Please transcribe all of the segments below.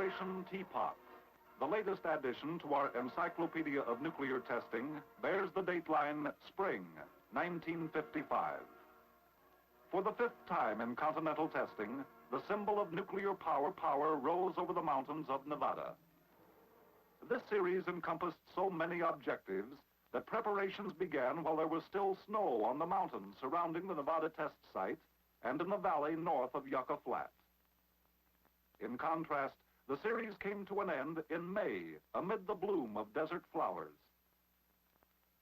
Operation Teapot, the latest addition to our Encyclopedia of Nuclear Testing, bears the dateline Spring, 1955. For the fifth time in continental testing, the symbol of nuclear power rose over the mountains of Nevada. This series encompassed so many objectives that preparations began while there was still snow on the mountains surrounding the Nevada test site and in the valley north of Yucca Flat. In contrast, the series came to an end in May amid the bloom of desert flowers.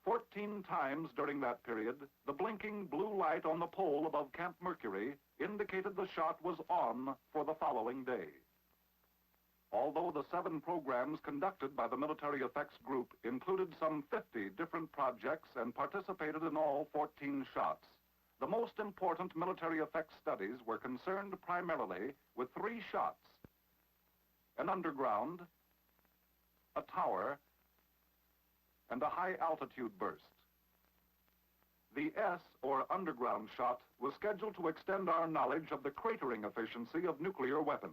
14 times during that period, the blinking blue light on the pole above Camp Mercury indicated the shot was on for the following day. Although the 7 programs conducted by the Military Effects Group included some 50 different projects and participated in all 14 shots, the most important military effects studies were concerned primarily with 3 shots: an underground, a tower, and a high-altitude burst. The S, or underground shot, was scheduled to extend our knowledge of the cratering efficiency of nuclear weapons.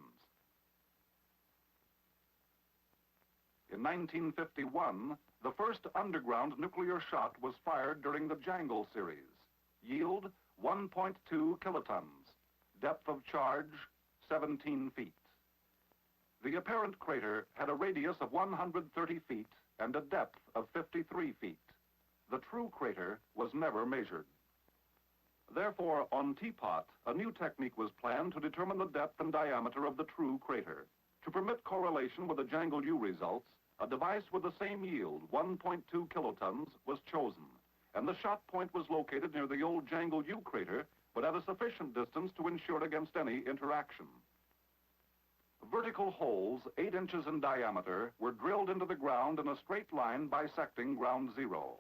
In 1951, the first underground nuclear shot was fired during the Jangle series. Yield, 1.2 kilotons. Depth of charge, 17 feet. The apparent crater had a radius of 130 feet and a depth of 53 feet. The true crater was never measured. Therefore, on Teapot, a new technique was planned to determine the depth and diameter of the true crater. To permit correlation with the Jangle U results, a device with the same yield, 1.2 kilotons, was chosen, and the shot point was located near the old Jangle U crater, but at a sufficient distance to ensure against any interaction. Vertical holes, 8 inches in diameter, were drilled into the ground in a straight line bisecting ground zero.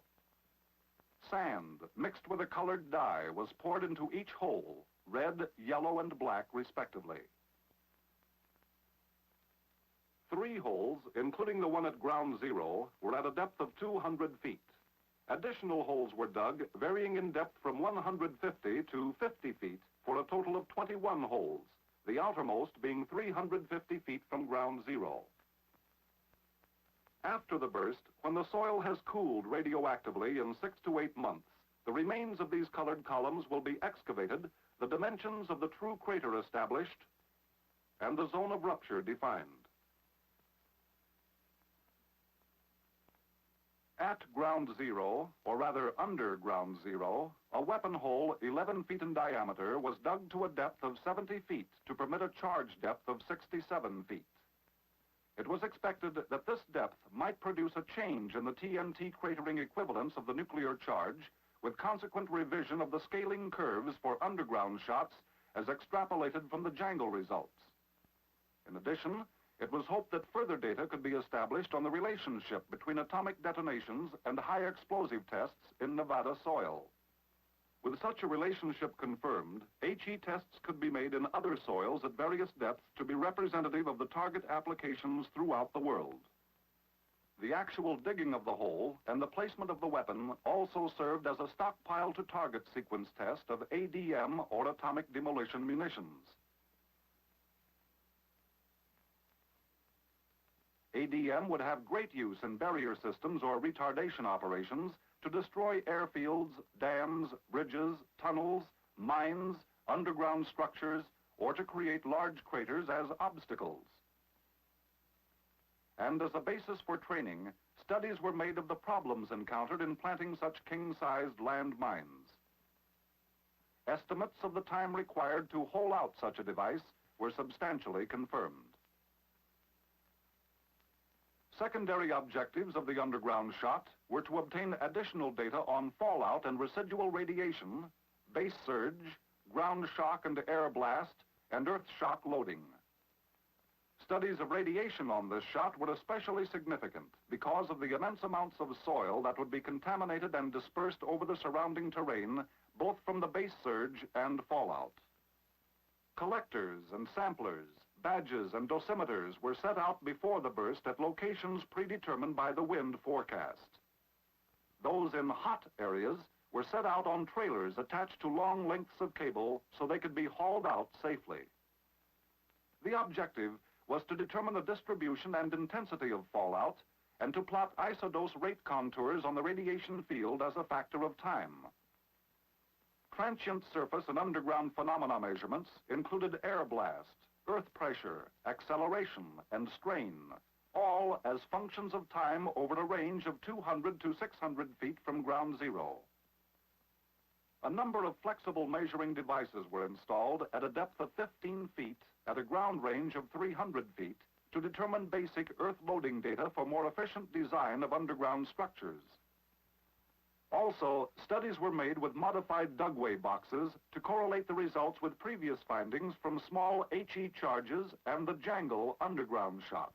Sand, mixed with a colored dye, was poured into each hole, red, yellow, and black, respectively. 3 holes, including the one at ground zero, were at a depth of 200 feet. Additional holes were dug, varying in depth from 150 to 50 feet, for a total of 21 holes, the outermost being 350 feet from ground zero. After the burst, when the soil has cooled radioactively in 6 to 8 months, the remains of these colored columns will be excavated, the dimensions of the true crater established, and the zone of rupture defined. At ground zero, or rather under ground zero, a weapon hole 11 feet in diameter was dug to a depth of 70 feet to permit a charge depth of 67 feet. It was expected that this depth might produce a change in the TNT cratering equivalence of the nuclear charge, with consequent revision of the scaling curves for underground shots as extrapolated from the Jangle results. In addition, it was hoped that further data could be established on the relationship between atomic detonations and high explosive tests in Nevada soil. With such a relationship confirmed, HE tests could be made in other soils at various depths to be representative of the target applications throughout the world. The actual digging of the hole and the placement of the weapon also served as a stockpile to target sequence test of ADM, or atomic demolition munitions. ADM would have great use in barrier systems or retardation operations to destroy airfields, dams, bridges, tunnels, mines, underground structures, or to create large craters as obstacles. And as a basis for training, studies were made of the problems encountered in planting such king-sized land mines. Estimates of the time required to hole out such a device were substantially confirmed. Secondary objectives of the underground shot were to obtain additional data on fallout and residual radiation, base surge, ground shock and air blast, and earth shock loading. Studies of radiation on this shot were especially significant because of the immense amounts of soil that would be contaminated and dispersed over the surrounding terrain, both from the base surge and fallout. Collectors and samplers, badges and dosimeters were set out before the burst at locations predetermined by the wind forecast. Those in hot areas were set out on trailers attached to long lengths of cable so they could be hauled out safely. The objective was to determine the distribution and intensity of fallout and to plot isodose rate contours on the radiation field as a factor of time. Transient surface and underground phenomena measurements included air blast, earth pressure, acceleration, and strain, all as functions of time over a range of 200 to 600 feet from ground zero. A number of flexible measuring devices were installed at a depth of 15 feet at a ground range of 300 feet to determine basic earth loading data for more efficient design of underground structures. Also, studies were made with modified dugway boxes to correlate the results with previous findings from small HE charges and the Jangle underground shot.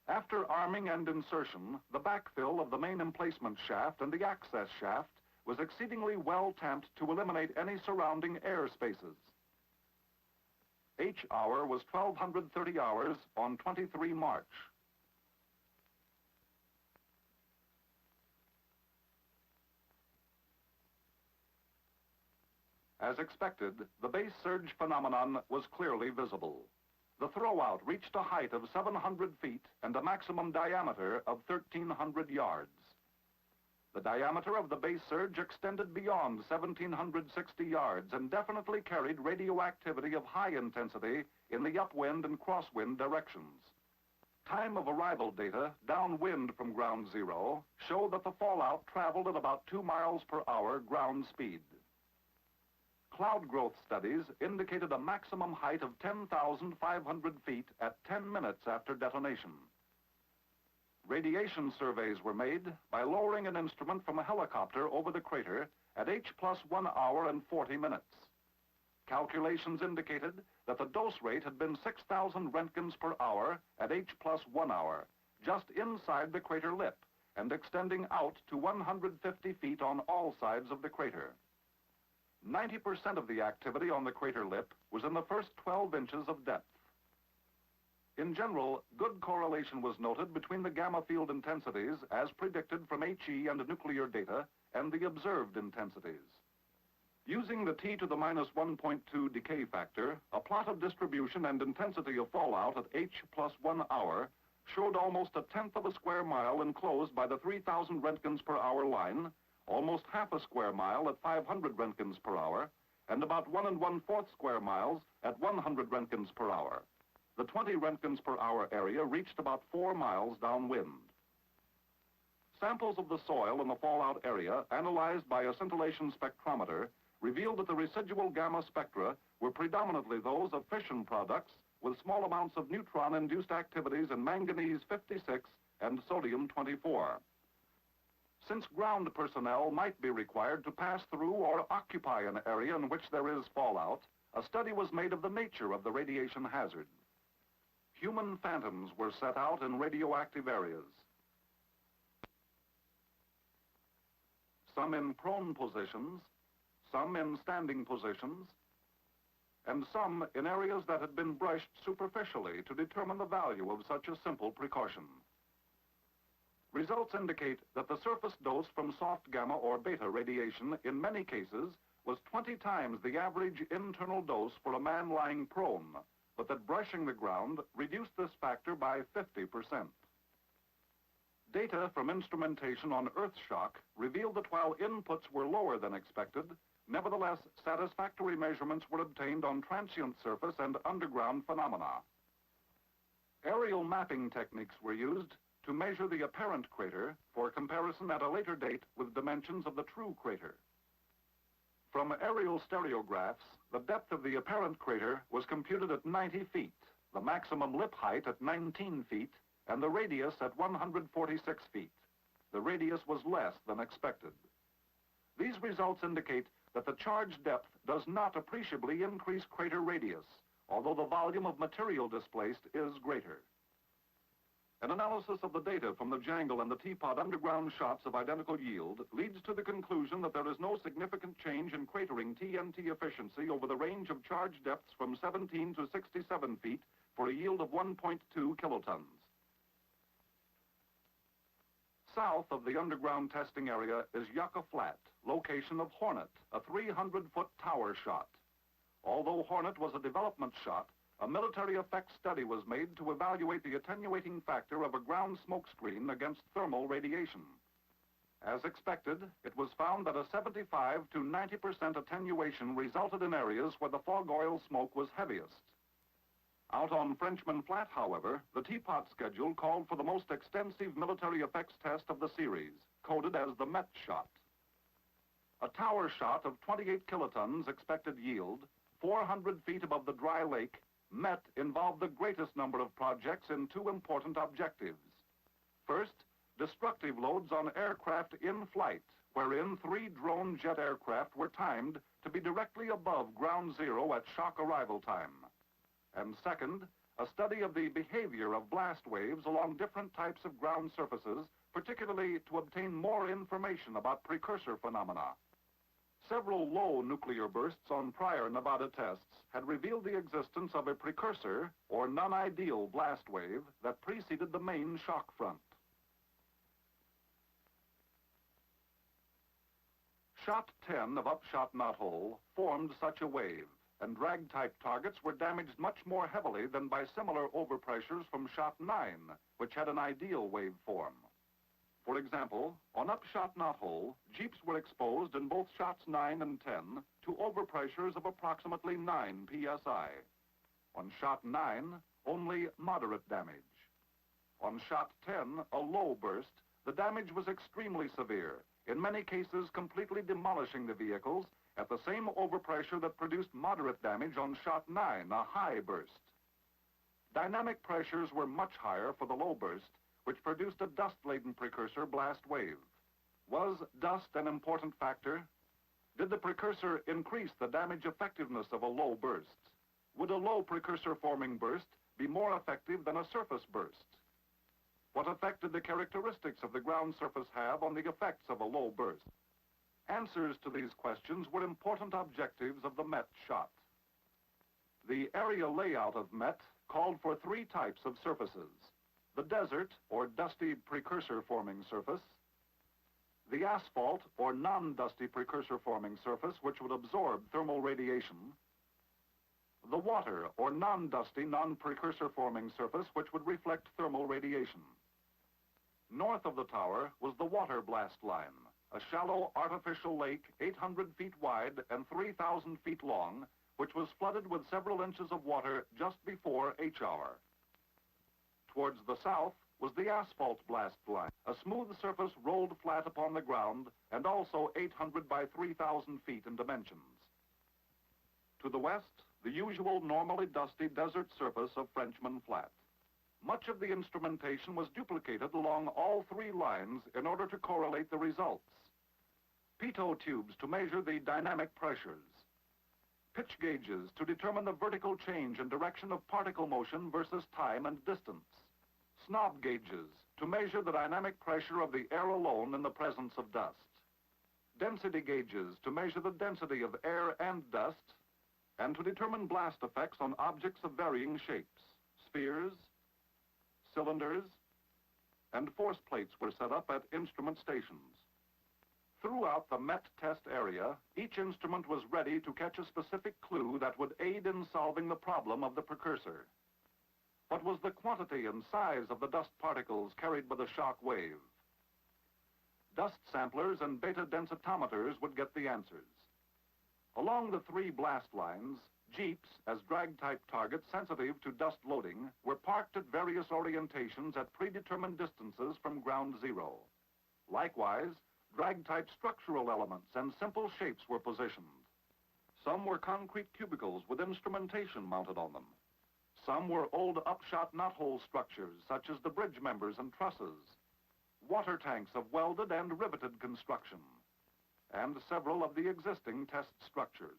After arming and insertion, the backfill of the main emplacement shaft and the access shaft was exceedingly well tamped to eliminate any surrounding air spaces. H hour was 1230 hours on 23 March. As expected, the base surge phenomenon was clearly visible. The throwout reached a height of 700 feet and a maximum diameter of 1,300 yards. The diameter of the base surge extended beyond 1,760 yards and definitely carried radioactivity of high intensity in the upwind and crosswind directions. Time of arrival data downwind from ground zero show that the fallout traveled at about 2 miles per hour ground speed. Cloud growth studies indicated a maximum height of 10,500 feet at 10 minutes after detonation. Radiation surveys were made by lowering an instrument from a helicopter over the crater at H plus 1 hour and 40 minutes. Calculations indicated that the dose rate had been 6,000 Roentgens per hour at H plus 1 hour, just inside the crater lip and extending out to 150 feet on all sides of the crater. 90% of the activity on the crater lip was in the first 12 inches of depth. In general, good correlation was noted between the gamma field intensities as predicted from HE and nuclear data and the observed intensities. Using the T to the minus 1.2 decay factor, a plot of distribution and intensity of fallout at H plus 1 hour showed almost a tenth of a square mile enclosed by the 3,000 Roentgens per hour line, almost half a square mile at 500 Roentgens per hour, and about 1 1/4 square miles at 100 Roentgens per hour. The 20 Roentgens per hour area reached about 4 miles downwind. Samples of the soil in the fallout area, analyzed by a scintillation spectrometer, revealed that the residual gamma spectra were predominantly those of fission products with small amounts of neutron-induced activities in manganese 56 and sodium 24. Since ground personnel might be required to pass through or occupy an area in which there is fallout, a study was made of the nature of the radiation hazard. Human phantoms were set out in radioactive areas. Some in prone positions, some in standing positions, and some in areas that had been brushed superficially to determine the value of such a simple precaution. Results indicate that the surface dose from soft gamma or beta radiation in many cases was 20 times the average internal dose for a man lying prone, but that brushing the ground reduced this factor by 50%. Data from instrumentation on earth shock revealed that while inputs were lower than expected, nevertheless satisfactory measurements were obtained on transient surface and underground phenomena. Aerial mapping techniques were used to measure the apparent crater for comparison at a later date with dimensions of the true crater. From aerial stereographs, the depth of the apparent crater was computed at 90 feet, the maximum lip height at 19 feet, and the radius at 146 feet. The radius was less than expected. These results indicate that the charge depth does not appreciably increase crater radius, although the volume of material displaced is greater. An analysis of the data from the Jangle and the Teapot underground shots of identical yield leads to the conclusion that there is no significant change in cratering TNT efficiency over the range of charge depths from 17 to 67 feet for a yield of 1.2 kilotons. South of the underground testing area is Yucca Flat, location of Hornet, a 300-foot tower shot. Although Hornet was a development shot, a military effects study was made to evaluate the attenuating factor of a ground smoke screen against thermal radiation. As expected, it was found that a 75 to 90% attenuation resulted in areas where the fog oil smoke was heaviest. Out on Frenchman Flat, however, the Teapot schedule called for the most extensive military effects test of the series, coded as the Met shot. A tower shot of 28 kilotons expected yield, 400 feet above the dry lake, Met involved the greatest number of projects in two important objectives. First, destructive loads on aircraft in flight, wherein 3 drone jet aircraft were timed to be directly above ground zero at shock arrival time. And second, a study of the behavior of blast waves along different types of ground surfaces, particularly to obtain more information about precursor phenomena. Several low nuclear bursts on prior Nevada tests had revealed the existence of a precursor or non-ideal blast wave that preceded the main shock front. Shot 10 of upshot knothole formed such a wave, and drag-type targets were damaged much more heavily than by similar overpressures from shot 9, which had an ideal waveform. For example, on upshot knothole, jeeps were exposed in both shots 9 and 10 to overpressures of approximately 9 psi. On shot 9, only moderate damage. On shot 10, a low burst, the damage was extremely severe, in many cases completely demolishing the vehicles at the same overpressure that produced moderate damage on shot 9, a high burst. Dynamic pressures were much higher for the low burst, which produced a dust-laden precursor blast wave. Was dust an important factor? Did the precursor increase the damage effectiveness of a low burst? Would a low precursor-forming burst be more effective than a surface burst? What effect did the characteristics of the ground surface have on the effects of a low burst? Answers to these questions were important objectives of the Met shot. The area layout of Met called for 3 types of surfaces: the desert, or dusty precursor-forming surface, the asphalt, or non-dusty precursor-forming surface, which would absorb thermal radiation, the water, or non-dusty, non-precursor-forming surface, which would reflect thermal radiation. North of the tower was the water blast line, a shallow artificial lake 800 feet wide and 3,000 feet long, which was flooded with several inches of water just before H-hour. Towards the south was the asphalt blast line, a smooth surface rolled flat upon the ground and also 800 by 3,000 feet in dimensions. To the west, the usual normally dusty desert surface of Frenchman Flat. Much of the instrumentation was duplicated along all 3 lines in order to correlate the results. Pitot tubes to measure the dynamic pressures. Pitch gauges to determine the vertical change in direction of particle motion versus time and distance. Snob gauges to measure the dynamic pressure of the air alone in the presence of dust. Density gauges to measure the density of air and dust, and to determine blast effects on objects of varying shapes. Spheres, cylinders, and force plates were set up at instrument stations. Throughout the Met test area, each instrument was ready to catch a specific clue that would aid in solving the problem of the precursor. What was the quantity and size of the dust particles carried by the shock wave? Dust samplers and beta densitometers would get the answers. Along the 3 blast lines, jeeps, as drag-type targets sensitive to dust loading, were parked at various orientations at predetermined distances from ground zero. Likewise, drag-type structural elements and simple shapes were positioned. Some were concrete cubicles with instrumentation mounted on them. Some were old upshot knothole structures, such as the bridge members and trusses, water tanks of welded and riveted construction, and several of the existing test structures.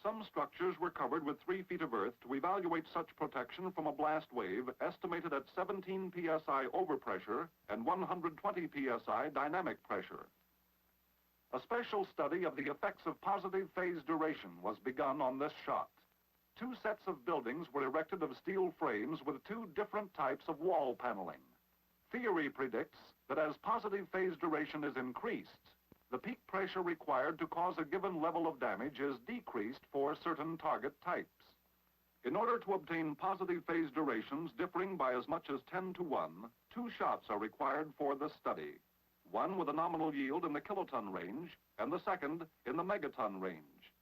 Some structures were covered with 3 feet of earth to evaluate such protection from a blast wave estimated at 17 psi overpressure and 120 psi dynamic pressure. A special study of the effects of positive phase duration was begun on this shot. 2 sets of buildings were erected of steel frames with 2 different types of wall paneling. Theory predicts that as positive phase duration is increased, the peak pressure required to cause a given level of damage is decreased for certain target types. In order to obtain positive phase durations differing by as much as 10 to 1, two shots are required for this study. One with a nominal yield in the kiloton range, and the second in the megaton range.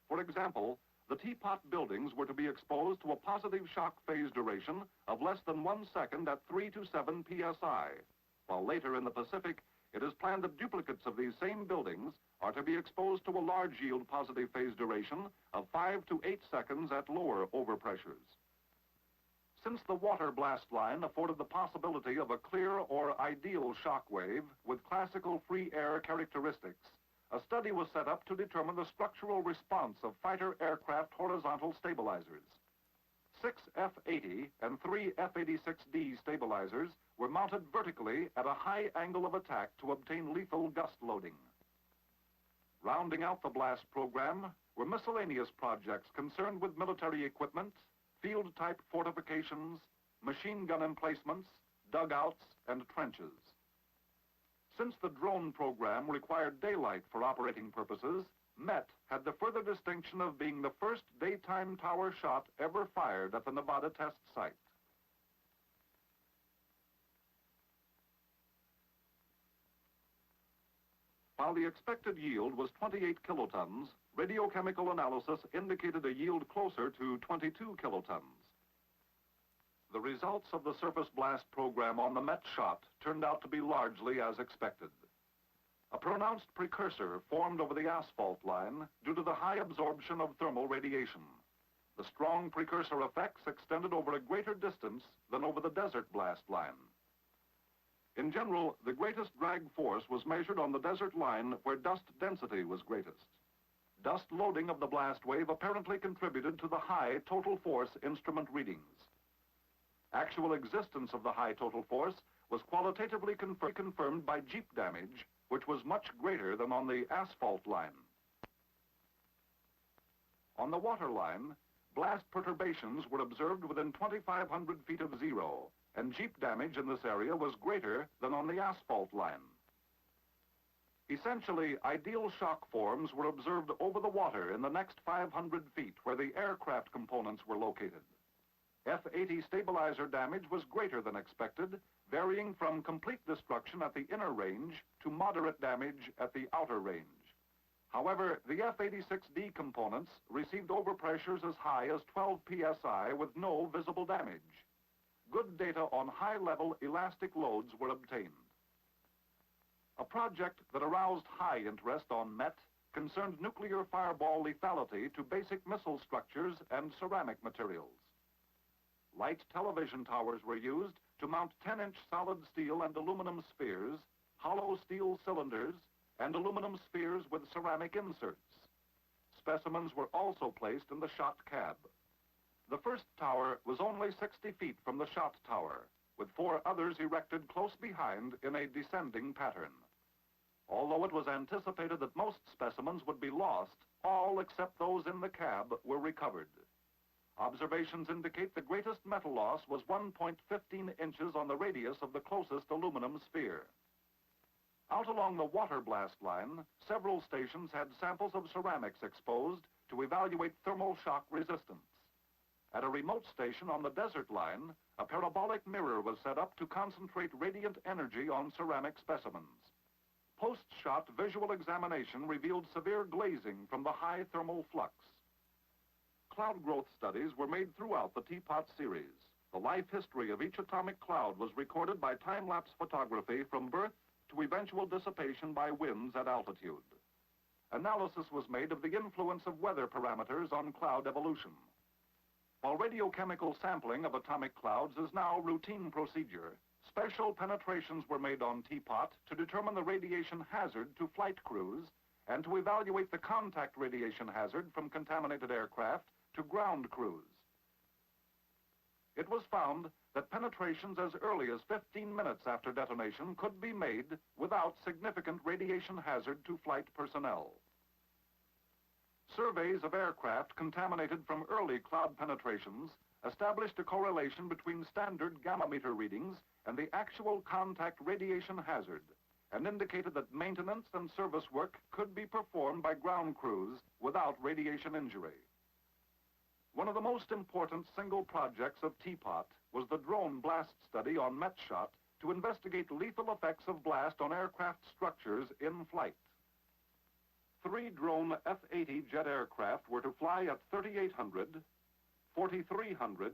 For example, the Teapot buildings were to be exposed to a positive shock phase duration of less than 1 second at 3 to 7 psi, while later in the Pacific, it is planned that duplicates of these same buildings are to be exposed to a large yield positive phase duration of 5 to 8 seconds at lower overpressures. Since the water blast line afforded the possibility of a clear or ideal shock wave with classical free air characteristics, a study was set up to determine the structural response of fighter aircraft horizontal stabilizers. 6 F-80 and 3 F-86D stabilizers were mounted vertically at a high angle of attack to obtain lethal gust loading. Rounding out the blast program were miscellaneous projects concerned with military equipment, field-type fortifications, machine gun emplacements, dugouts, and trenches. Since the drone program required daylight for operating purposes, Met had the further distinction of being the first daytime tower shot ever fired at the Nevada test site. While the expected yield was 28 kilotons, radiochemical analysis indicated a yield closer to 22 kilotons. The results of the surface blast program on the Met shot turned out to be largely as expected. A pronounced precursor formed over the asphalt line due to the high absorption of thermal radiation. The strong precursor effects extended over a greater distance than over the desert blast line. In general, the greatest drag force was measured on the desert line where dust density was greatest. Dust loading of the blast wave apparently contributed to the high total force instrument readings. Actual existence of the high total force was qualitatively confirmed by jeep damage, which was much greater than on the asphalt line. On the water line, blast perturbations were observed within 2,500 feet of zero, and jeep damage in this area was greater than on the asphalt line. Essentially, ideal shock forms were observed over the water in the next 500 feet where the aircraft components were located. F-80 stabilizer damage was greater than expected, varying from complete destruction at the inner range to moderate damage at the outer range. However, the F-86D components received overpressures as high as 12 psi with no visible damage. Good data on high-level elastic loads were obtained. A project that aroused high interest on Met concerned nuclear fireball lethality to basic missile structures and ceramic materials. Light television towers were used to mount 10-inch solid steel and aluminum spheres, hollow steel cylinders, and aluminum spheres with ceramic inserts. Specimens were also placed in the shot cab. The first tower was only 60 feet from the shot tower, with 4 others erected close behind in a descending pattern. Although it was anticipated that most specimens would be lost, all except those in the cab were recovered. Observations indicate the greatest metal loss was 1.15 inches on the radius of the closest aluminum sphere. Out along the water blast line, several stations had samples of ceramics exposed to evaluate thermal shock resistance. At a remote station on the desert line, a parabolic mirror was set up to concentrate radiant energy on ceramic specimens. Post-shot visual examination revealed severe glazing from the high thermal flux. Cloud growth studies were made throughout the Teapot series. The life history of each atomic cloud was recorded by time-lapse photography from birth to eventual dissipation by winds at altitude. Analysis was made of the influence of weather parameters on cloud evolution. While radiochemical sampling of atomic clouds is now routine procedure, special penetrations were made on Teapot to determine the radiation hazard to flight crews and to evaluate the contact radiation hazard from contaminated aircraft to ground crews. It was found that penetrations as early as 15 minutes after detonation could be made without significant radiation hazard to flight personnel. Surveys of aircraft contaminated from early cloud penetrations established a correlation between standard gamma meter readings and the actual contact radiation hazard, and indicated that maintenance and service work could be performed by ground crews without radiation injury. One of the most important single projects of Teapot was the drone blast study on Met shot to investigate lethal effects of blast on aircraft structures in flight. 3 drone F-80 jet aircraft were to fly at 3,800, 4,300,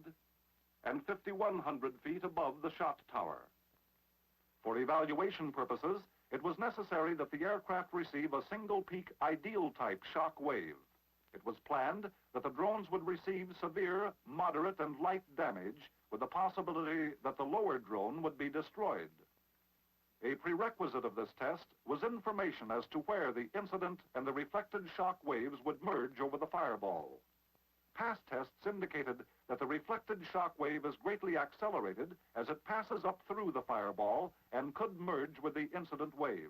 and 5,100 feet above the shot tower. For evaluation purposes, it was necessary that the aircraft receive a single-peak ideal-type shock wave. It was planned that the drones would receive severe, moderate, and light damage with the possibility that the lower drone would be destroyed. A prerequisite of this test was information as to where the incident and the reflected shock waves would merge over the fireball. Past tests indicated that the reflected shock wave is greatly accelerated as it passes up through the fireball and could merge with the incident wave.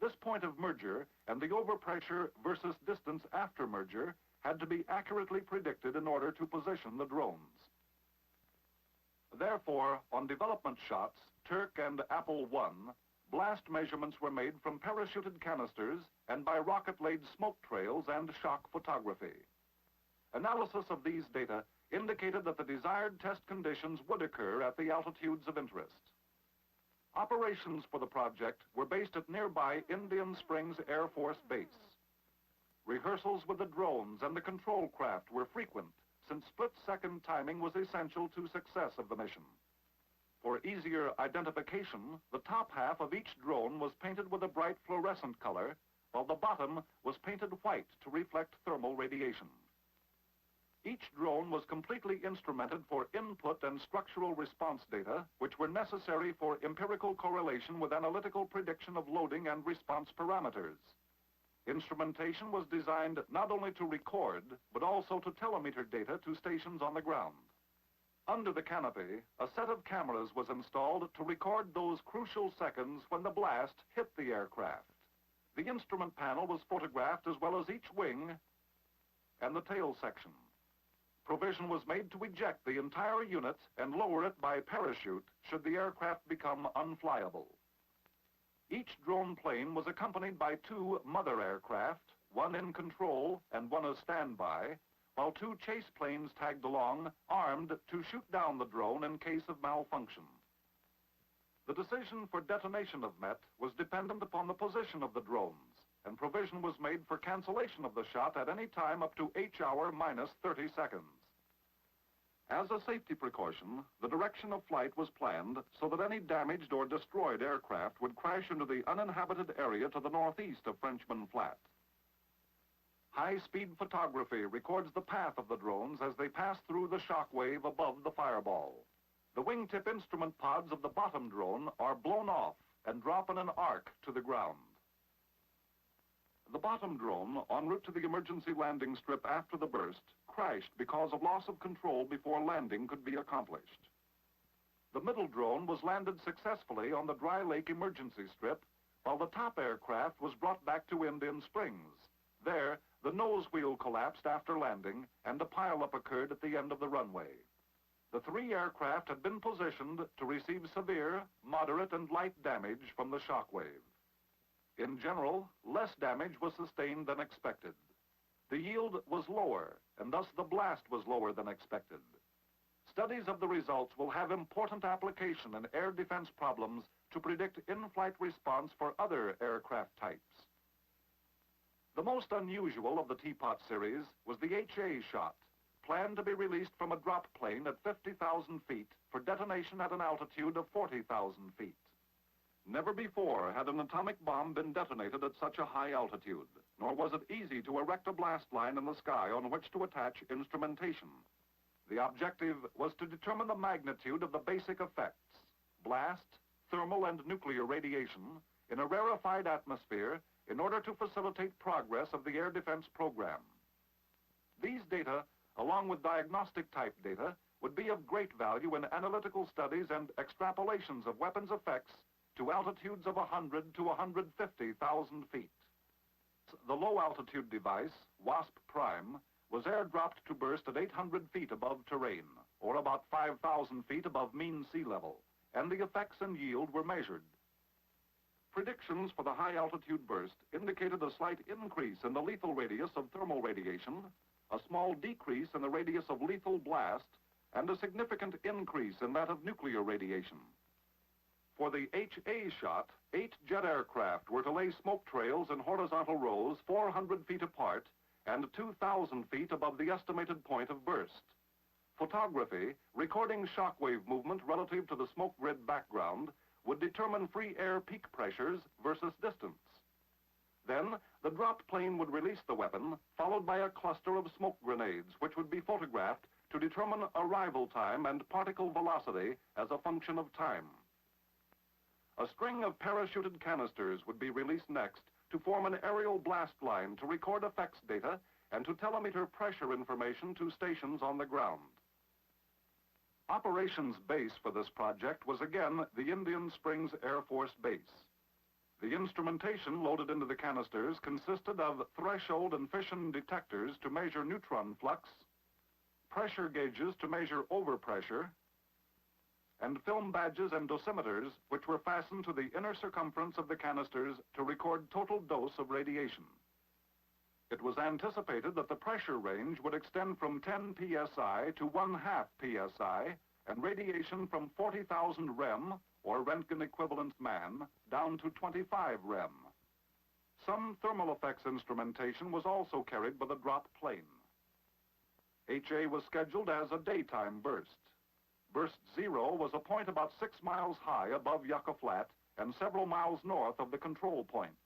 This point of merger and the overpressure versus distance after merger had to be accurately predicted in order to position the drones. Therefore, on development shots, Turk and Apple I, blast measurements were made from parachuted canisters and by rocket-laid smoke trails and shock photography. Analysis of these data indicated that the desired test conditions would occur at the altitudes of interest. Operations for the project were based at nearby Indian Springs Air Force Base. Rehearsals with the drones and the control craft were frequent, since split-second timing was essential to success of the mission. For easier identification, the top half of each drone was painted with a bright fluorescent color, while the bottom was painted white to reflect thermal radiation. Each drone was completely instrumented for input and structural response data, which were necessary for empirical correlation with analytical prediction of loading and response parameters. Instrumentation was designed not only to record, but also to telemeter data to stations on the ground. Under the canopy, a set of cameras was installed to record those crucial seconds when the blast hit the aircraft. The instrument panel was photographed as well as each wing and the tail section. Provision was made to eject the entire unit and lower it by parachute should the aircraft become unflyable. Each drone plane was accompanied by 2 mother aircraft, one in control and one as standby, while 2 chase planes tagged along, armed to shoot down the drone in case of malfunction. The decision for detonation of Met was dependent upon the position of the drones, and provision was made for cancellation of the shot at any time up to H-hour minus 30 seconds. As a safety precaution, the direction of flight was planned so that any damaged or destroyed aircraft would crash into the uninhabited area to the northeast of Frenchman Flat. High-speed photography records the path of the drones as they pass through the shock wave above the fireball. The wingtip instrument pods of the bottom drone are blown off and drop in an arc to the ground. The bottom drone, en route to the emergency landing strip after the burst, crashed because of loss of control before landing could be accomplished. The middle drone was landed successfully on the Dry Lake emergency strip, while the top aircraft was brought back to Indian Springs. There, the nose wheel collapsed after landing, and a pileup occurred at the end of the runway. The 3 aircraft had been positioned to receive severe, moderate, and light damage from the shock wave. In general, less damage was sustained than expected. The yield was lower, and thus the blast was lower than expected. Studies of the results will have important application in air defense problems to predict in-flight response for other aircraft types. The most unusual of the Teapot series was the HA shot, planned to be released from a drop plane at 50,000 feet for detonation at an altitude of 40,000 feet. Never before had an atomic bomb been detonated at such a high altitude, nor was it easy to erect a blast line in the sky on which to attach instrumentation. The objective was to determine the magnitude of the basic effects, blast, thermal, and nuclear radiation, in a rarefied atmosphere in order to facilitate progress of the air defense program. These data, along with diagnostic type data, would be of great value in analytical studies and extrapolations of weapons effects to altitudes of 100 to 150,000 feet. The low-altitude device, Wasp Prime, was airdropped to burst at 800 feet above terrain, or about 5,000 feet above mean sea level, and the effects and yield were measured. Predictions for the high-altitude burst indicated a slight increase in the lethal radius of thermal radiation, a small decrease in the radius of lethal blast, and a significant increase in that of nuclear radiation. For the HA shot, 8 jet aircraft were to lay smoke trails in horizontal rows 400 feet apart and 2,000 feet above the estimated point of burst. Photography, recording shockwave movement relative to the smoke grid background, would determine free air peak pressures versus distance. Then, the dropped plane would release the weapon, followed by a cluster of smoke grenades, which would be photographed to determine arrival time and particle velocity as a function of time. A string of parachuted canisters would be released next to form an aerial blast line to record effects data and to telemeter pressure information to stations on the ground. Operations base for this project was again the Indian Springs Air Force Base. The instrumentation loaded into the canisters consisted of threshold and fission detectors to measure neutron flux, pressure gauges to measure overpressure, and film badges and dosimeters which were fastened to the inner circumference of the canisters to record total dose of radiation. It was anticipated that the pressure range would extend from 10 psi to 1/2 psi and radiation from 40,000 rem, or Röntgen equivalent man, down to 25 rem. Some thermal effects instrumentation was also carried by the drop plane. HA was scheduled as a daytime burst. Burst 0 was a point about 6 miles high above Yucca Flat and several miles north of the control point.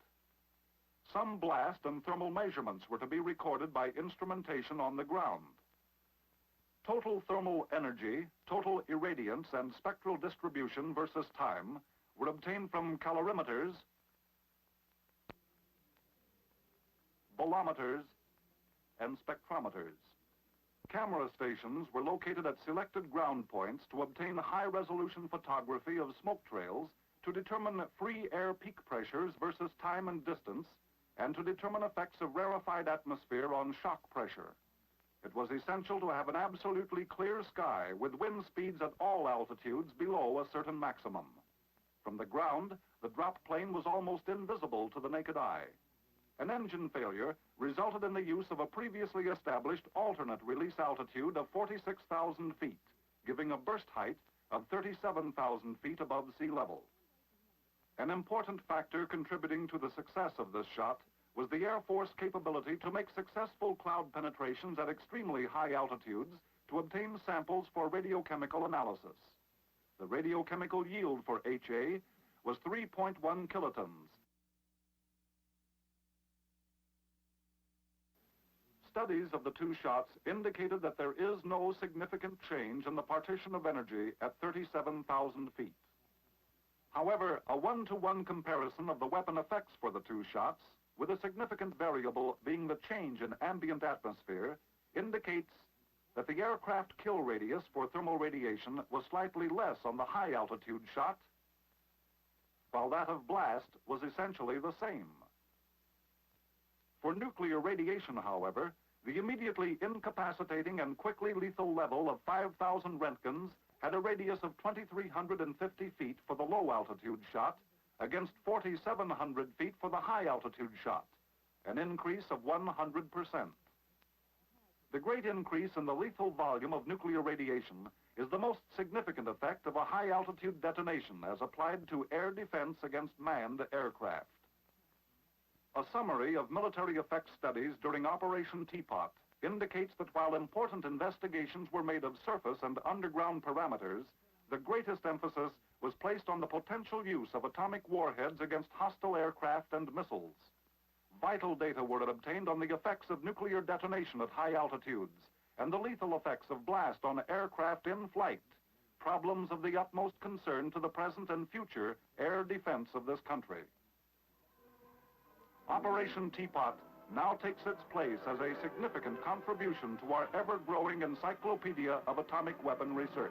Some blast and thermal measurements were to be recorded by instrumentation on the ground. Total thermal energy, total irradiance, and spectral distribution versus time were obtained from calorimeters, bolometers, and spectrometers. Camera stations were located at selected ground points to obtain high-resolution photography of smoke trails to determine free air peak pressures versus time and distance, and to determine effects of rarefied atmosphere on shock pressure. It was essential to have an absolutely clear sky with wind speeds at all altitudes below a certain maximum. From the ground, the drop plane was almost invisible to the naked eye. An engine failure resulted in the use of a previously established alternate release altitude of 46,000 feet, giving a burst height of 37,000 feet above sea level. An important factor contributing to the success of this shot was the Air Force capability to make successful cloud penetrations at extremely high altitudes to obtain samples for radiochemical analysis. The radiochemical yield for HA was 3.1 kilotons. Studies of the two shots indicated that there is no significant change in the partition of energy at 37,000 feet. However, a one-to-one comparison of the weapon effects for the two shots, with a significant variable being the change in ambient atmosphere, indicates that the aircraft kill radius for thermal radiation was slightly less on the high-altitude shot, while that of blast was essentially the same. For nuclear radiation, however, the immediately incapacitating and quickly lethal level of 5,000 Röntgens had a radius of 2,350 feet for the low-altitude shot against 4,700 feet for the high-altitude shot, an increase of 100%. The great increase in the lethal volume of nuclear radiation is the most significant effect of a high-altitude detonation as applied to air defense against manned aircraft. A summary of military effects studies during Operation Teapot indicates that while important investigations were made of surface and underground parameters, the greatest emphasis was placed on the potential use of atomic warheads against hostile aircraft and missiles. Vital data were obtained on the effects of nuclear detonation at high altitudes and the lethal effects of blast on aircraft in flight, problems of the utmost concern to the present and future air defense of this country. Operation Teapot now takes its place as a significant contribution to our ever-growing encyclopedia of atomic weapon research.